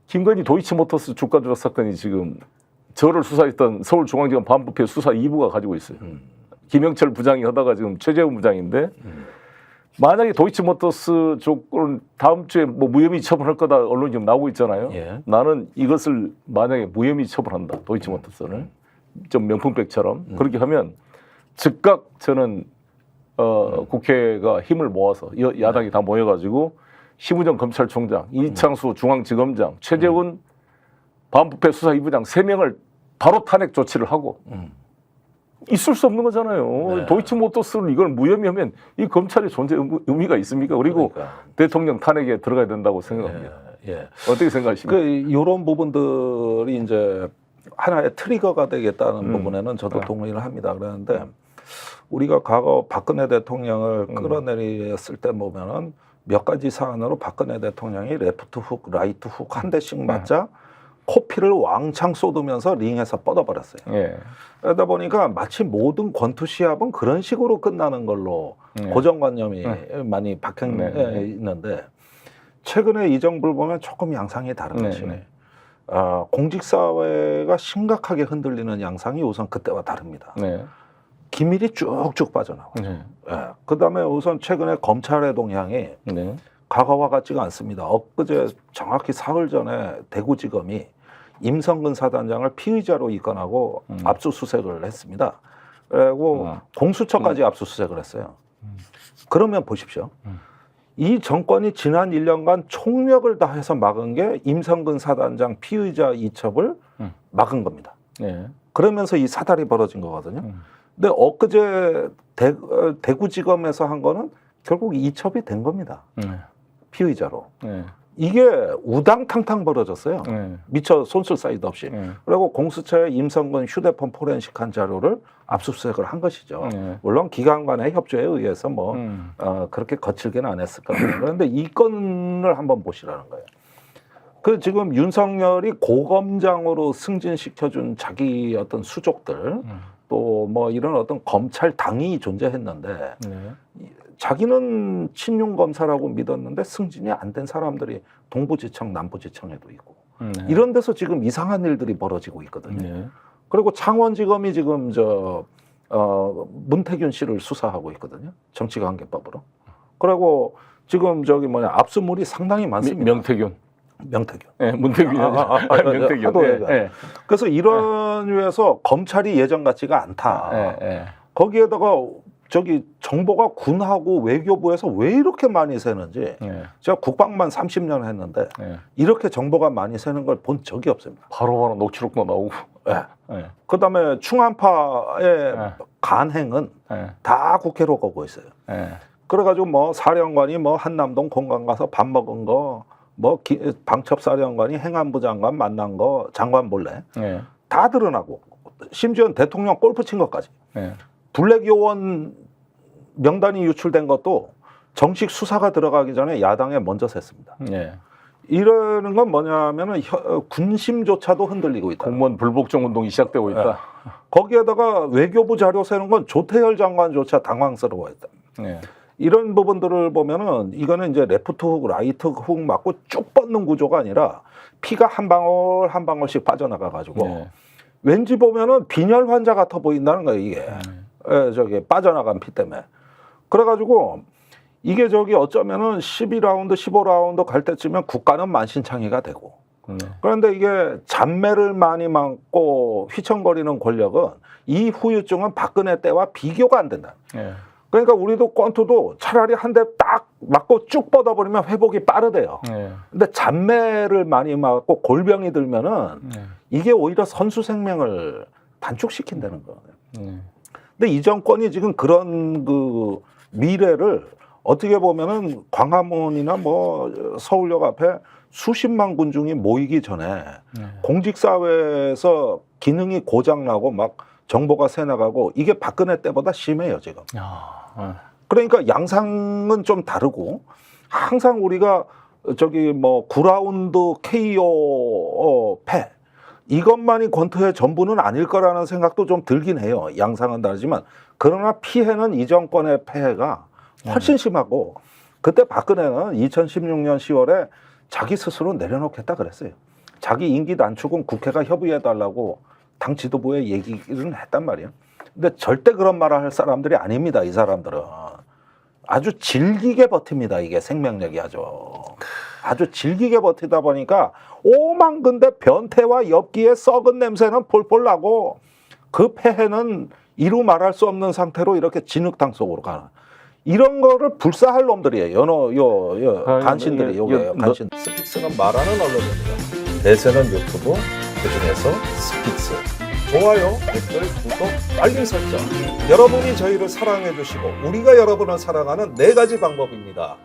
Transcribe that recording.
김건희 도이치모터스 주가 조작 사건이 지금 저를 수사했던 서울중앙지검 반부패 수사 2부가 가지고 있어요. 김영철 부장이 하다가 지금 최재훈 부장인데 만약에 도이치모터스 쪽을 다음 주에 뭐 무혐의 처분할 거다 언론이 지금 나오고 있잖아요. 예. 나는 이것을 만약에 무혐의 처분한다. 도이치모터스를 좀 명품백처럼 그렇게 하면 즉각 저는 국회가 힘을 모아서 야당이 다 모여가지고 심우정 검찰총장, 이창수 중앙지검장, 최재훈 반부패 수사 2부장 3명을 바로 탄핵 조치를 하고 있을 수 없는 거잖아요. 네. 도이치모터스를 이걸 무혐의하면 이 검찰의 존재 의미가 있습니까? 그리고 그러니까. 대통령 탄핵에 들어가야 된다고 생각합니다. 예. 어떻게 생각하십니까? 이런 부분들이 이제 하나의 트리거가 되겠다는 부분에는 저도 동의를 합니다. 그런데 우리가 과거 박근혜 대통령을 끌어내렸을 때 보면은 몇 가지 사안으로 박근혜 대통령이 레프트 훅, 라이트 훅 한 대씩 맞자 코피를 왕창 쏟으면서 링에서 뻗어버렸어요. 예. 그러다 보니까 마치 모든 권투 시합은 그런 식으로 끝나는 걸로 고정관념이 많이 박혀 있는데 최근에 이 정부를 보면 조금 양상이 다른 것이 공직사회가 심각하게 흔들리는 양상이 우선 그때와 다릅니다. 네. 기밀이 쭉쭉 빠져나와요. 네. 그다음에 우선 최근에 검찰의 동향이 네. 과거와 같지가 않습니다. 엊그제 정확히 사흘 전에 대구지검이 임성근 사단장을 피의자로 입건하고 압수수색을 했습니다. 그리고 공수처까지 압수수색을 했어요. 그러면 보십시오. 이 정권이 지난 1년간 총력을 다해서 막은 게 임성근 사단장 피의자 이첩을 막은 겁니다. 네. 그러면서 이 사달이 벌어진 거거든요. 근데 엊그제 대구지검에서 한 거는 결국 이첩이 된 겁니다. 피의자로. 네. 이게 우당탕탕 벌어졌어요. 미처 손쓸 사이도 없이. 그리고 공수처에 임성근 휴대폰 포렌식한 자료를 압수수색을 한 것이죠. 물론 기관 간의 협조에 의해서 뭐 그렇게 거칠게는 안 했을 겁니다. 그런데 이 건을 한번 보시라는 거예요. 그 지금 윤석열이 고검장으로 승진시켜준 자기 어떤 수족들 또 뭐 이런 어떤 검찰 당이 존재했는데 자기는 친윤 검사라고 믿었는데 승진이 안 된 사람들이 동부지청, 남부지청에도 있고 이런 데서 지금 이상한 일들이 벌어지고 있거든요. 그리고 창원지검이 지금 문태균 씨를 수사하고 있거든요. 정치관계법으로. 그리고 지금 압수물이 상당히 많습니다. 명태균. 네, 문태균이 명태균. 그래서 이런 이유에서 검찰이 예전 같지가 않다. 거기에다가 정보가 군하고 외교부에서 왜 이렇게 많이 새는지 제가 국방만 30년 했는데 이렇게 정보가 많이 새는 걸 본 적이 없습니다. 바로바로 녹취록도 나오고. 그다음에 충안파의 간행은 다 국회로 가고 있어요. 그래가지고 뭐 사령관이 뭐 한남동 공간 가서 밥 먹은 거, 뭐 방첩사령관이 행안부 장관 만난 거, 장관 몰래 다 드러나고 심지어 대통령 골프 친 것까지. 블랙 요원 명단이 유출된 것도 정식 수사가 들어가기 전에 야당에 먼저 샜습니다. 이러는 건 뭐냐면은 군심조차도 흔들리고 있다. 공무원 불복종 운동이 시작되고 있다. 거기에다가 외교부 자료 세는 건 조태열 장관조차 당황스러워했다. 이런 부분들을 보면은 이거는 이제 레프트 훅, 라이트 훅 맞고 쭉 뻗는 구조가 아니라 피가 한 방울 한 방울씩 빠져나가 가지고 왠지 보면은 빈혈 환자 같아 보인다는 거예요, 이게. 빠져나간 피 때문에. 그래가지고 이게 어쩌면은 12라운드, 15라운드 갈 때쯤엔 국가는 만신창이가 되고. 그런데 이게 잔매를 많이 맞고 휘청거리는 권력은 이 후유증은 박근혜 때와 비교가 안 된다. 그러니까 우리도 권투도 차라리 한 대 딱 맞고 쭉 뻗어버리면 회복이 빠르대요. 근데 잔매를 많이 맞고 골병이 들면은 이게 오히려 선수 생명을 단축시킨다는 거예요. 근데 이 정권이 지금 그런 그 미래를 어떻게 보면은 광화문이나 뭐 서울역 앞에 수십만 군중이 모이기 전에 공직사회에서 기능이 고장나고 막 정보가 새나가고 이게 박근혜 때보다 심해요, 지금. 그러니까 양상은 좀 다르고 항상 우리가 9라운드 KO 패 이것만이 권투의 전부는 아닐 거라는 생각도 좀 들긴 해요. 양상은 다르지만 그러나 피해는 이 정권의 폐해가 훨씬 심하고 그때 박근혜는 2016년 10월에 자기 스스로 내려놓겠다 그랬어요. 자기 임기 단축은 국회가 협의해달라고 당 지도부에 얘기를 했단 말이에요. 근데 절대 그런 말을 할 사람들이 아닙니다. 이 사람들은. 아주 질기게 버팁니다. 이게 생명력이 아주 질기게 버티다 보니까 오만 근데 변태와 엽기의 썩은 냄새는 폴폴 나고 그 폐해는 이루 말할 수 없는 상태로 이렇게 진흙탕 속으로 가는 이런 거를 불사할 놈들이에요. 간신들이 요게 간신. 스픽스는 말하는 언론입니다. 대세는 유튜브, 그중에서 스픽스. 좋아요, 댓글, 구독, 알림 설정. 여러분이 저희를 사랑해 주시고 우리가 여러분을 사랑하는 4가지 방법입니다.